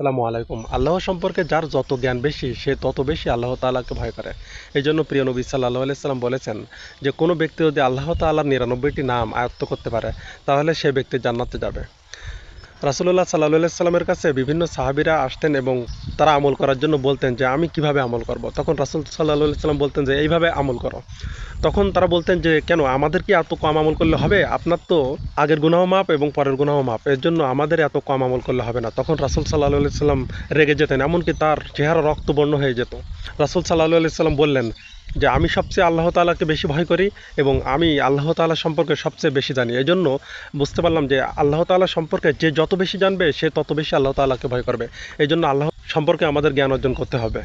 আসসালামু আলাইকুম। আল্লাহ সম্পর্কে যার যত জ্ঞান বেশি সে তত বেশি আল্লাহ তাআলাকে ভয় করে। এই জন্য প্রিয় নবী সাল্লাল্লাহু আলাইহি সাল্লাম বলেছেন যে কোনো ব্যক্তি যদি আল্লাহ তাআলার ৯৯টি নাম আয়ত্ত করতে পারে তাহলে সে ব্যক্তি জান্নাতে যাবে। রাসূলুল্লাহ সাল্লাল্লাহু আলাইহি সাল্লামের কাছে বিভিন্ন সাহাবীরা আসতেন এবং তারা আমল করার জন্য বলতেন যে আমি কিভাবে আমল করব। তখন রাসূল সাল্লাল্লাহু আলাইহি সাল্লাম বলতেন যে এইভাবে আমল করো। তখন তারা বলতেন যে কেন আমাদের কি এত কম আমল করলে হবে? আপনার তো আগের গুনাহ মাপ এবং পরের গুনাহ মাপ, এর জন্য আমাদের এত কম আমল করলে হবে না। তখন রাসূল সাল্লাল্লাহু আলাইহি সাল্লাম রেগে যেতেন, এমনকি তার চেহারা রক্তবর্ণ হয়ে যেত। রাসূল সাল্লাল্লাহু আলাইহি সাল্লাম বললেন যে আমি সবচেয়ে আল্লাহ তাআলাকে বেশি ভয় করি এবং আমি আল্লাহ তাআলা সম্পর্কে সবচেয়ে বেশি জানি। এই জন্য বুঝতে পারলাম যে আল্লাহ তাআলা সম্পর্কে যে যত বেশি জানবে সে তত বেশি আল্লাহ তাআলাকে ভয় করবে। এই জন্য আল্লাহ সম্পর্কে আমাদের জ্ঞান অর্জন করতে হবে।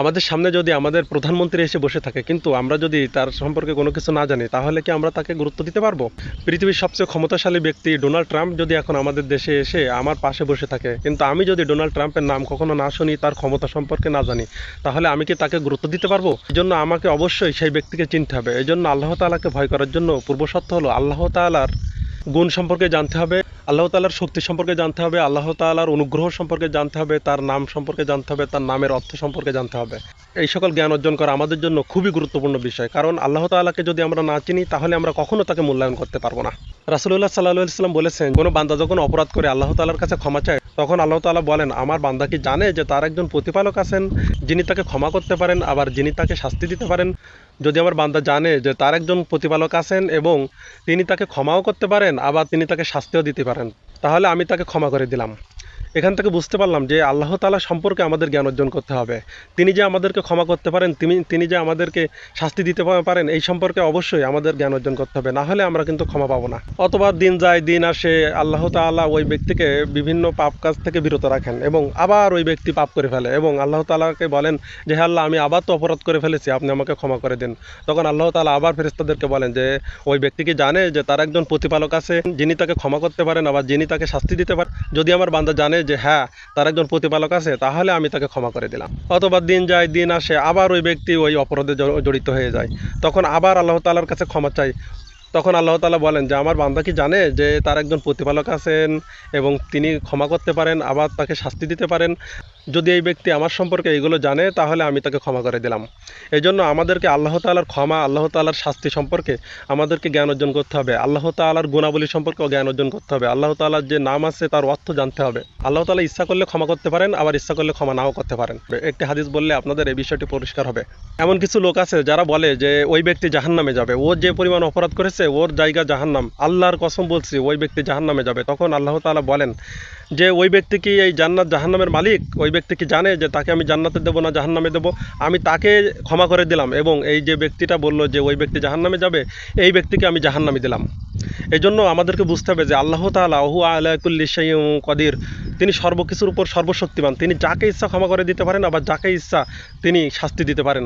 আমাদের সামনে যদি আমাদের প্রধানমন্ত্রী এসে বসে থাকে কিন্তু আমরা যদি তার সম্পর্কে কোনো কিছু না জানি তাহলে কি আমরা তাকে গুরুত্ব দিতে পারবো? পৃথিবীর সবচেয়ে ক্ষমতাশালী ব্যক্তি ডোনাল্ড ট্রাম্প যদি এখন আমাদের দেশে এসে আমার পাশে বসে থাকে কিন্তু আমি যদি ডোনাল্ড ট্রাম্পের নাম কখনো না শুনি, তার ক্ষমতা সম্পর্কে না জানি, তাহলে আমি কি তাকে গুরুত্ব দিতে পারবো? এই জন্য আমাকে অবশ্যই সেই ব্যক্তিকে চিনতে হবে। এই জন্য আল্লাহ তাআলাকে ভয় করার জন্য পূর্ব শর্ত হলো আল্লাহ তাআলার গুণ সম্পর্কে জানতে হবে, আল্লাহ তাআলার শক্তি সম্পর্কে জানতে হবে, আল্লাহ তাআলার অনুগ্রহ সম্পর্কে জানতে হবে, তার নাম সম্পর্কে জানতে হবে, তার নামের অর্থ সম্পর্কে জানতে হবে। এই সকল জ্ঞান অর্জন করা আমাদের জন্য খুবই গুরুত্বপূর্ণ বিষয়, কারণ আল্লাহ তাআলাকে যদি আমরা না চিনি তাহলে আমরা কখনো তাকে মূল্যায়ন করতে পারবো না। রাসূলুল্লাহ সাল্লাল্লাহু আলাইহি সাল্লাম বলেছেন কোনো বান্দা যখন অপরাধ করে আল্লাহ তাআলার কাছে ক্ষমা চায় তখন আল্লাহ তাআলা বলেন আমার বান্দা কি জানে যে তার একজন প্রতিপালক আছেন যিনি তাকে ক্ষমা করতে পারেন আবার যিনি তাকে শাস্তি দিতে পারেন? যদি আমার বান্দা জানে যে তার একজন প্রতিপালক আছেন এবং তিনি তাকে ক্ষমাও করতে পারেন আবার তিনি তাকে শাস্তিও দিতে পারেন, তাহলে আমি তাকে ক্ষমা করে দিলাম। এখান থেকে বুঝতে পারলাম যে আল্লাহ তাআলা সম্পর্কে আমাদের জ্ঞান অর্জন করতে হবে। তিনি যে আমাদেরকে ক্ষমা করতে পারেন, তিনি যে আমাদেরকে শাস্তি দিতে পারেন, এই সম্পর্কে অবশ্যই আমাদের জ্ঞান অর্জন করতে হবে, না হলে আমরা কিন্তু ক্ষমা পাবো না। অথবা দিন যায় দিন আসে, আল্লাহ তাআলা ওই ব্যক্তিকে বিভিন্ন পাপ কাজ থেকে বিরত রাখেন এবং আবার ওই ব্যক্তি পাপ করে ফেলে এবং আল্লাহ তাআলাকে বলেন যে হে আল্লাহ আমি আবার তো অপরাধ করে ফেলেছি, আপনি আমাকে ক্ষমা করে দিন। তখন আল্লাহ তাআলা আবার ফেরেশতাদেরকে বলেন যে ওই ব্যক্তি কি জানে যে তার একজন প্রতিপালক আছে যিনি তাকে ক্ষমা করতে পারেন আবার যিনি তাকে শাস্তি দিতে পারেন? যদি আমার বান্দা জানে যে হ্যাঁ তার একজন প্রতিপালক আছে তাহলে আমি তাকে ক্ষমা করে দিলাম। অথবা দিন যায় দিন আসে, আবার ওই ব্যক্তি ওই অপরাধে জড়িত হয়ে যায়, তখন আবার আল্লাহ তাআলার কাছে ক্ষমা চাই। তখন আল্লাহ তাআলা বলেন যে আমার বান্দা কি জানে যে তার একজন প্রতিপালক আছেন এবং তিনি ক্ষমা করতে পারেন আবার তাকে শাস্তি দিতে পারেন? যদি এই ব্যক্তি আমার সম্পর্কে এগুলো জানে তাহলে আমি তাকে ক্ষমা করে দিলাম। এই জন্য আমাদেরকে আল্লাহ তাআলার ক্ষমা, আল্লাহ তাআলার শাস্তি সম্পর্কে আমাদেরকে জ্ঞান অর্জন করতে হবে। আল্লাহ তাআলার গুণাবলী সম্পর্কেও জ্ঞান অর্জন করতে হবে। আল্লাহ তাআলার যে নাম আছে তার অর্থ জানতে হবে। আল্লাহ তাআলা ইচ্ছা করলে ক্ষমা করতে পারেন আবার ইচ্ছা করলে ক্ষমা নাও করতে পারেন। একটি হাদিস বললে আপনাদের এই বিষয়টি পরিষ্কার হবে। এমন কিছু লোক আছে যারা বলে যে ওই ব্যক্তি জাহান্নামে যাবে, ও যে পরিমাণ অপরাধ করেছে ওর জায়গা জাহান্নাম, আল্লাহর কসম বলছি ওই ব্যক্তি জাহান্নামে যাবে। তখন আল্লাহ তাআলা বলেন যে ওই ব্যক্তি কি এই জান্নাত জাহান্নামের মালিক? ওই ব্যক্তি কি জানে যে তাকে আমি জান্নাতে দেবো না জাহান্নামে দেবো? আমি তাকে ক্ষমা করে দিলাম এবং এই যে ব্যক্তিটা বলল যে ওই ব্যক্তি জাহান্নামে যাবে, এই ব্যক্তিকে আমি জাহান্নামে দিলাম। এই জন্য আমাদেরকে বুঝতে হবে যে আল্লাহ তাআলা ওহু আলা কুল্লি শাইইন কদির, তিনি সর্বকিছুর উপর সর্বশক্তিমান, তিনি যাকে ইচ্ছা ক্ষমা করে দিতে পারেন আবার যাকে ইচ্ছা তিনি শাস্তি দিতে পারেন।